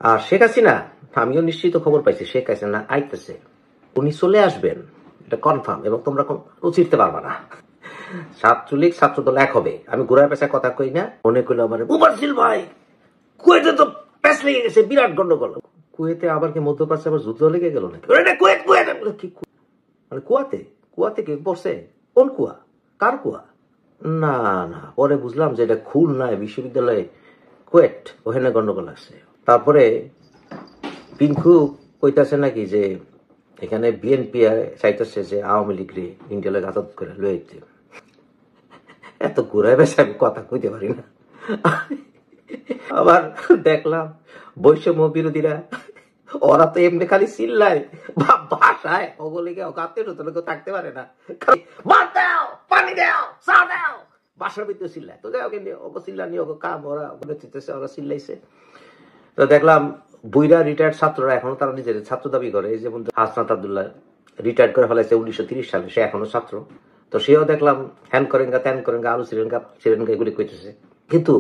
আর শেখ হাসিনা, আমিও নিশ্চিত খবর পাইছি শেখ হাসিনা আইতেছে, উনি চলে আসবেন, এটা কনফার্ম, এবং তোমরা চিনতে পারবা না। ছাত্রলীগ ছাত্রদল এক হবে। আমি ঘুরায় পেশায় কথা কই না, মনে করলে আমার মুবাসির ভাই কুয়েতে তো প্যাস লেগে গেছে, বিরাট গন্ডগোল। কুয়েতে আবার কি মধ্যপ্রাচ্যে আবার যুদ্ধ লেগে গেল নাকি? কুয়েত কুয়েত কি মানে কুয়াতে কুয়াতে কি পড়ছে? কোন কুয়া? কার কুয়া? না না, পরে বুঝলাম যে এটা খুলনায় বিশ্ববিদ্যালয়ে কুয়েট, ওখানে গন্ডগোল আছে। তারপরে পিঙ্কু কইতাছে নাকি যে এখানে বিএনপি চাইতেছে যে আওয়ামী লীগ রে ইন্ডিয়া ঘাতক করে লইতে। এত ঘুরায় বেশি আমি কথা কইতে পারি না। আবার দেখলাম বৈষম্য বিরোধীরা, ওরা তো এমনি খালি চিল্লায় ভাষায়, ওগুলি গাতে থাকতে পারে না, পানি দাও, চা দাও, বাসার ভিতরে চিল্লায়। তো যাই হোক, চিল্লানি কাম, ওরা ওরা চিল্লাইছে। তো দেখলাম বুইরা রিটায়ার্ড ছাত্ররা এখনো তারা নিজের ছাত্র দাবি করে। যেমন হাসনাত আব্দুল্লাহ রিটায়ার্ড করে ফেলাইছে 1930 সালে, সে এখনো ছাত্র। তো সেও দেখলাম হ্যান করেঙ্গা ত্যান করেঙ্গা আলু চিরেঙ্গা এগুলি কইতেছে, কিন্তু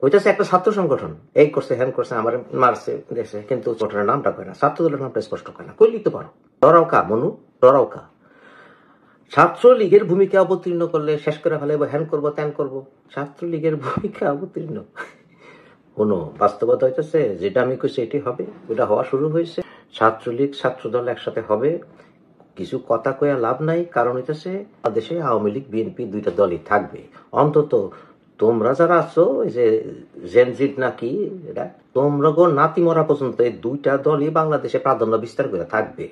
ওইটাছে একটা ছাত্র সংগঠন, এই করছে হ্যান করছে, আমার মারছে দেখছে, কিন্তু সংগঠনের নামটা কয় না, ছাত্র দলের নামটা স্পষ্ট কয় না। কই লিখতে পারো? ডরাও কা মনু, ডরাও কা? ছাত্রলীগের ভূমিকা অবতীর্ণ করলে শেষ করে ফেলে, হ্যান করবো ত্যান করবো। ছাত্রলীগের ভূমিকা অবতীর্ণ কোনো বাস্তবতা হইতেছে? যেটা আমি কইছি এটি হবে, ওটা হওয়া শুরু হয়েছে। ছাত্রলীগ ছাত্রদল একসাথে হবে, কিছু কথা কয়া লাভ নাই, কারণ হইতেছে দেশে আওয়ামী লীগ বিএনপি দুইটা দলই থাকবে। অন্তত তোমরা যারা আছো, ওই যে জেনজিট নাকি এটা, তোমরা গো নাতি মরা পর্যন্ত এই দুইটা দলই বাংলাদেশে প্রাধান্য বিস্তার করে থাকবে।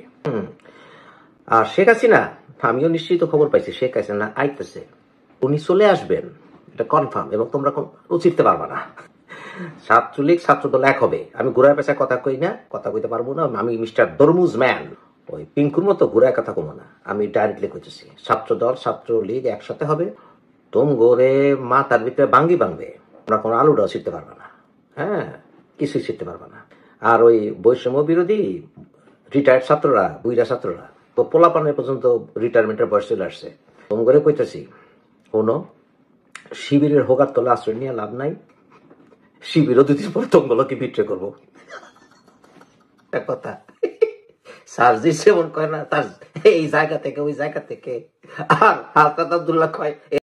আর শেখ হাসিনা, আমিও নিশ্চিত খবর পাইছি শেখ হাসিনা আইতেছে, উনি চলে আসবেন, এটা কনফার্ম, এবং তোমরা চিনতে পারবা না। ছাত্রলীগ ছাত্রদল এক হবে। আমি ঘুরায় পেশায় কথা কই না, কথা কইতে পারবো না। আমি মিস্টার দরমুজ ম্যান, ওই পিঙ্কুর মতো ঘুরায় কথা কমো না। আমি ডাইরেক্টলি কইতেছি ছাত্রদল ছাত্রলীগ একসাথে হবে। তোম গোরে মাথার ভিতরে বাঙ্গি বাংবে, তোমরা কোনো আলুটাও শিখতে পারবা না। হ্যাঁ, কিছুই শিখতে পারবা না। আর ওই বৈষম্য বিরোধী রিটায়ার্ড ছাত্ররা, বুইরা ছাত্ররা তো পোলাপানের পর্যন্ত রিটায়ারমেন্টের বয়স চলে আসছে। তোম করে কইতেছি, কোনো শিবিরের হোকার তলে আশ্রয় নিয়ে লাভ নাই। শিবিরও দুদিন পর তোমগুলোকে বিট্রে করবো। কথা সার্জি সেমন কয় না, তার এই জায়গা থেকে ওই জায়গা থেকে। আর হাসনাত আব্দুল্লাহ কয়